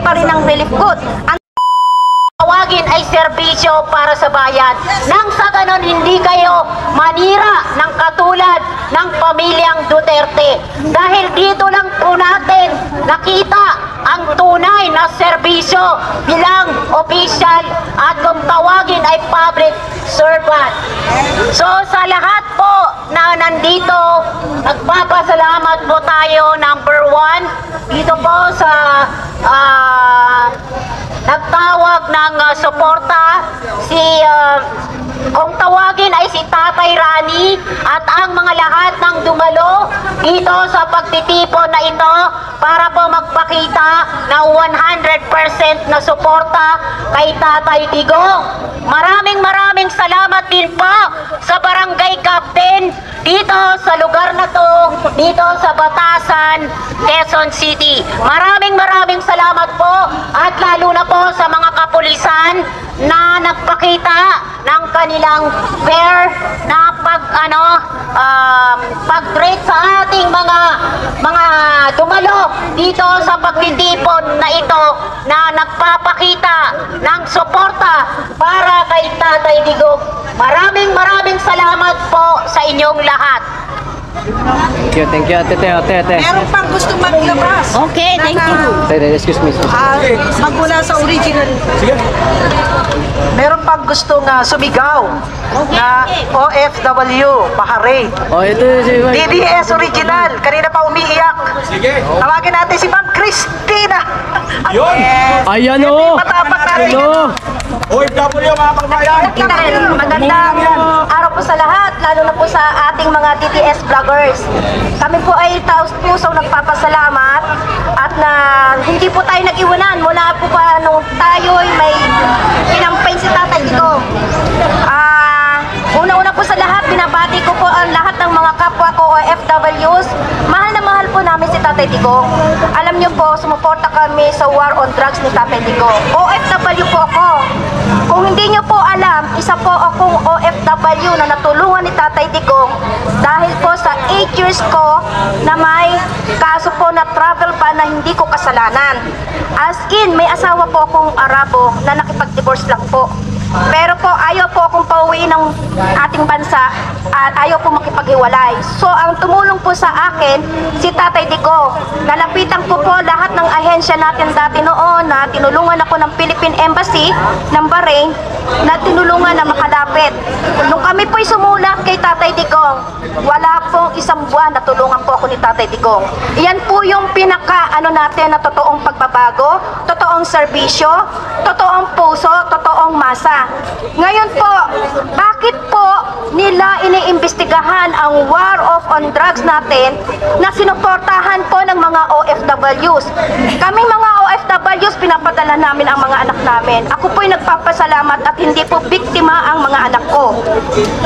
pa rin ng relief goods. Ang tawagin ay serbisyo para sa bayan. Nang sa ganon hindi kayo manira ng katulad ng pamilyang Duterte. Dahil dito lang po natin nakita ang tunay na serbisyo bilang official at kung tawagin ay public servant. So sa lahat po na nandito, nagpapasalamat po tayo, number one, dito po sa nagtawag ng suporta kung tawagin ay si Tatay Rani at ang mga lahat ng dumalo dito sa pagtitipon na ito para po magpakita na 100% na suporta kay Tatay Digong. Maraming salamat din po sa barangay captain dito sa lugar na to, dito sa Batasan, Quezon City. Maraming salamat po at lalo na po sa mga kapulisan na nagpakita ng kanilang fair na pag-treat sa ating mga dumalo dito sa pagtitipon na ito na nagpapakita ng suporta para kay Tatay Digong. Maraming salamat po sa inyong lahat. Thank you, ate. Meron pang gusto maglabas. Okay, thank you. Excuse me. Magmula sa original. Sige. Meron pang gustong sumigaw na OFW, Bahrain. Oh, ito si DDS original. Kanina pa umiiyak. Sige. Tawagin natin si Ma'am Christina. Yun. Ayan o. Matapak natin. OFW mga pagbayan. Magandang araw po sa lahat, lalo na po sa ating mga DDS vloggers. Kami po ay taos-pusong nagpapasalamat at na hindi po tayo nag-iwanan mula po pa nung tayo'y may kinampaign si Tatay Digong. Una-una po sa lahat, binabati ko po ang lahat ng mga kapwa ko OFWs. Mahal na mahal po namin si Tatay Digong. Alam niyo po, sumuporta kami sa war on drugs ni Tatay Digong. OFW po ako. Kung hindi niyo po alam, isa po akong OFW na natulungan ni Tatay Digong dahil po sa 8 years ko na may kaso po na travel ban na hindi ko kasalanan. As in, may asawa po akong Arabo na nakipag-divorce lang po. Pero po, ayaw po akong pauwiin ng ating bansa at ayaw po makipaghiwalay. So, ang tumulong po sa akin, si Tatay Digong. Nalapitan ko po lahat ng ahensya natin dati noon na tinulungan ako ng Philippine Embassy ng Bahrain na tinulungan na makalapit. Nung kami po'y sumulat kay Tatay Digong, wala pong isang buwan na tulungan po ako ni Tatay Digong. Iyan po yung natin na totoong pagbabago, totoong serbisyo, totoong puso, totoong masa. Ngayon po, bakit po nila iniimbestigahan ang war on drugs natin na sinuportahan po ng mga OFWs? Kaming mga OFWs, pinapadala namin ang mga anak namin. Ako po'y nagpapasalamat at hindi po biktima ang mga anak ko.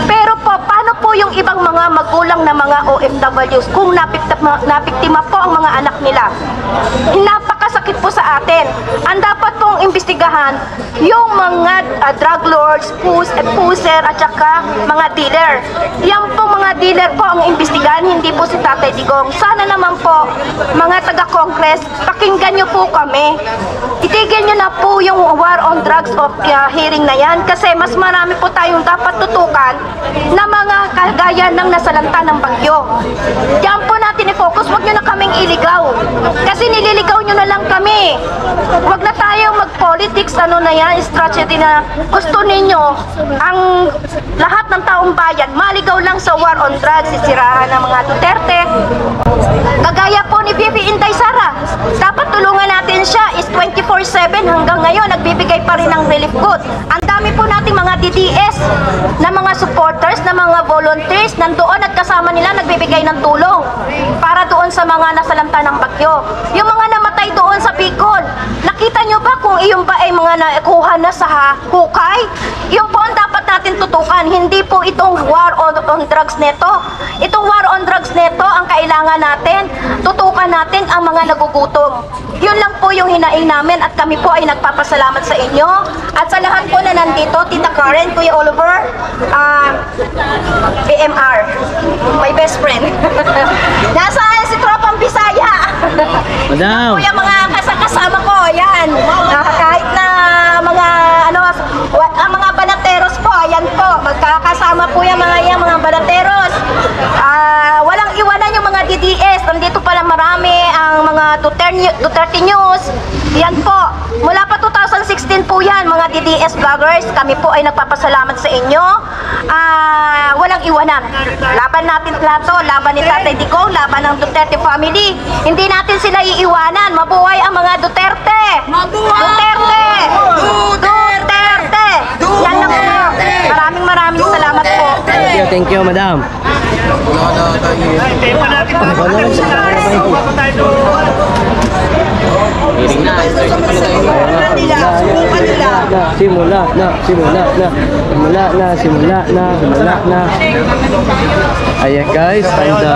Pero po, paano po yung ibang mga magulang na mga OFWs kung nabiktima po ang mga anak nila? Napakasakit po sa atin. Ang dapat pong imbestigahan yung mga drug lords, pusher at saka mga dealer. Yan po mga dealer po ang imbestigahan, hindi po si Tatay Digong. Sana naman po mga taga-Congress, pakinggan nyo po kami. Itigil nyo na po yung war on drugs of hearing na yan kasi mas marami po tayong dapat tutukan na mga kagaya ng nasalanta ng bagyo. Diyan po natin i-focus, huwag nyo na kaming iligaw. Kasi nililigaw nyo na lang kami. Huwag na tayong mag-politics, na yan, strategy na gusto ninyo ang lahat ng taong bayan maligaw lang sa war on drugs, sisirahan ng mga Duterte. Kagaya po ni Bibi Inday Sara, dapat tulungan natin siya is 24/7 hanggang ngayon nagbibigay pa rin ng relief goods. Ang dami po nating mga DDS na mga supporters, na mga volunteers nandoon at kasama nila nagbibigay ng tulong para doon sa mga nasalanta ng bagyo. Yung mga namatay doon sa Bicol, nakita nyo ba kung iyon ba ay mga nakuha na sa hukay? Yung po ang dapat natin tutukan, hindi po itong war on drugs neto. Itong war on drugs neto, ang kailangan natin, tutukan natin ang mga nagugutom. Yun lang po yung hinaing namin at kami po ay nagpapasalamat sa inyo. At sa lahat po na nandito, Tita Karen, Kuya Oliver, PMR, my best friend. Nasaan si Tropang Bisaya? Madam! Kuya mga kasama ko, yan. yan. Kahit na mga ang mga banateros po, ayan po, magkakasama po yan mga banateros. Walang iwanan yung mga DDS. Nandito pala marami ang mga Duterte News. Yan po. Mula pa 2016 po yan, mga DDS vloggers. Kami po ay nagpapasalamat sa inyo. Walang iwanan. Laban natin lahat to. Laban ni Tatay Digong, laban ng Duterte family. Hindi natin sila iiwanan. Mabuhay ang mga Duterte! Duterte! Duterte! Yan lang po. Maraming salamat po. Thank you, madam. Simula na. Ayan guys, tanda.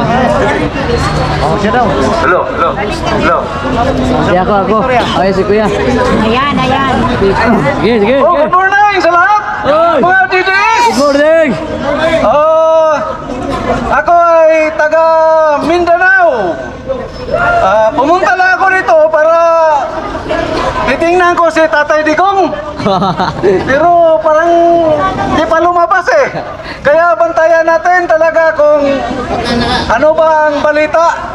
Siya daw. Hello. Si ako. Ay, si kuya. Ayan. Sige. Good morning sa lahat! Oy! Mga DDS! Good morning! Ako ay taga Mindanao. Pumunta lang ako rito para titingnan ko si Tatay Digong. Pero parang di pa lumabas eh. Kaya bantayan natin talaga kung ano ba ang balita.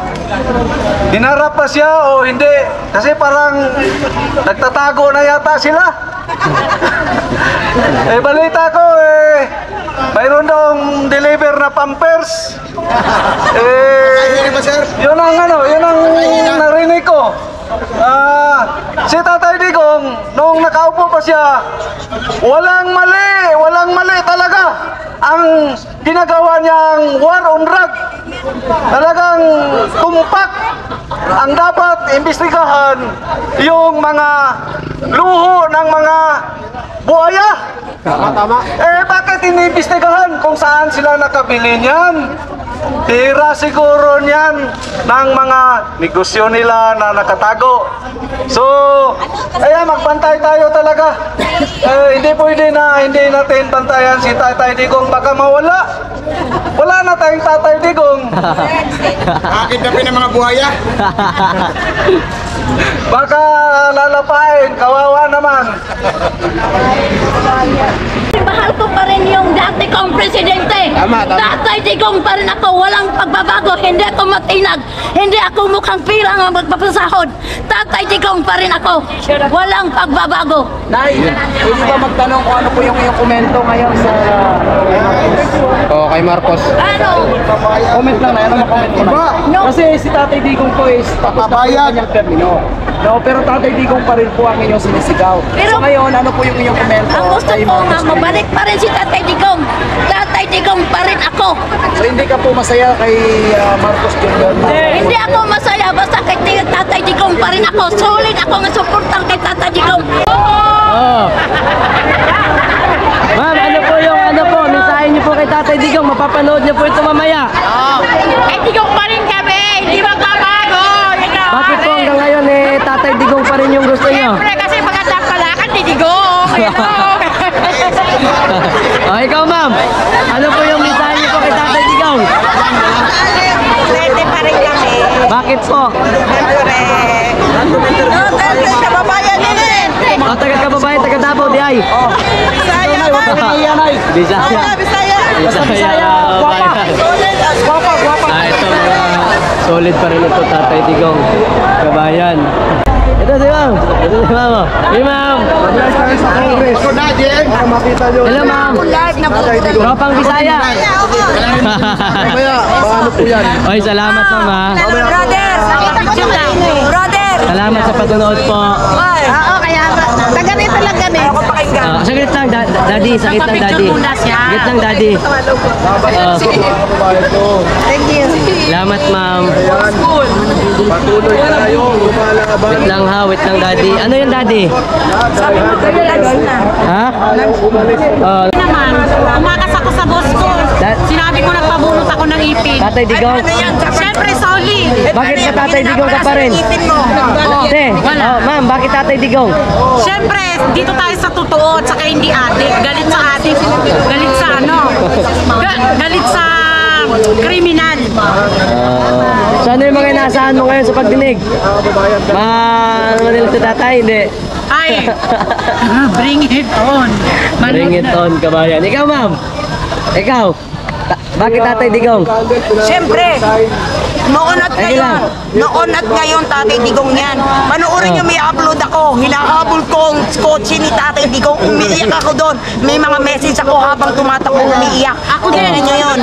Dinarap pa siya o hindi. Kasi parang nagtatago na yata sila. Balita ko mayroon daw deliver na Pampers. Yun ang narinig ko. Si Tatay Digong, nung nakaupo pa siya, walang mali talaga ang ginagawa niyang war on drug. Talagang tumpak. Ang dapat imbestigahan yung mga luho ng mga buhaya. Tama. Bakit iniimbestigahan kung saan sila nakabili niyan? Tira siguro niyan ng mga negosyo nila na nakatago. So, magbantay tayo talaga. Hindi pwede na hindi natin bantayan si Tatay Digong, baka mawala. Wala na tayong Tatay Digong. Bakit na ng mga buhaya? Baka lalapain, kawawa naman. Mahal ko pa rin yung dati kong presidente. Tatay Digong pa rin ako. Walang pagbabago. Hindi ako matinag. Hindi ako mukhang pirang ang magpapasahod. Tatay Digong pa rin ako. Walang pagbabago. Nay, pwede ba magtanong kung ano po yung iyong komento ngayon sa kay Marcos? Ano? Comment lang na, ano comment mo na? No. Kasi si Tatay Digong po is papabayag kanyang termino. No, pero Tatay Digong pa rin po ang inyong sinisigaw. Pero- So ngayon, ano po yung iyong komento? Ang gusto kay ko nga, Marcos? mabalik pa rin si Tatay Digong. Tatay Digong pa rin ako. So hindi ka po masaya kay Marcos Jr.? Hindi ako masaya. Basta kay Tatay Digong pa rin ako. Solid ako nga supportan kay Tatay Digong. Oh. Ma'am, ano po, mensahe niyo po kay Tatay Digong, mapapanood niyo po ito mamaya. Kay Digong pa rin kami. Hindi magbabago. Bakit po hanggang ngayon Tatay Digong pa rin yung gusto niyo? Siyempre kasi magandang palakan ni Digong. Ikaw ma'am, ano po yung mensahe niyo po kay Tatay Digong? Pwede pa rin kami. Bakit po? Duterte, kababayan din. Taga-kababayan, taga-Davao, di ay? Bisaya ba? Bisaya. Bisaya. Bisaya, kababayan. Guwapa. Ito mga solid pa rin ito, Tatay Digong. Kabayan. Ito si ma'am. Hey ma'am. Hello ma'am. Tropang Bisaya. Paano po yan? Oy, salamat ma'am ha. Brother, brother. Salamat sa patunood po. Oo, kaya taga rito lang kami. Ako pakinggan. Saglit lang, daddy. Saglit lang, daddy. Saglit lang, daddy. Thank you. Salamat ma'am. Patuloy tayo, lumalaban. Wait lang ha, wait lang daddy. Ano yung daddy? Sabi mo kayo lunch na. Ha? Naman, umakas ako sa boss ko. Sinabi ko nagpabunot ako ng ipin. Tatay Digong. Siyempre, solid. Bakit ba Tatay Digong ka pa rin? Te, ma'am, bakit Tatay Digong? Siyempre, dito tayo sa totoo at saka hindi adik. Galit sa adik. Galit sa ano? Galit sa kriminal. So ano yung mga inaasahan mo ngayon sa pagdinig? Ano nila sa tatay? Hindi. Ay, bring it on. Bring it on, kabayan. Ikaw, ma'am. Ikaw. Bakit Tatay Digong? Siyempre, noon at ngayon, Tatay Digong yan. Panoorin nyo, may upload ako. Hinahabol ko ang kotse ni Tatay Digong. Umiiyak ako doon. May mga message ako habang tumatakbo umiiyak. Ako din. Tingnan nyo yun.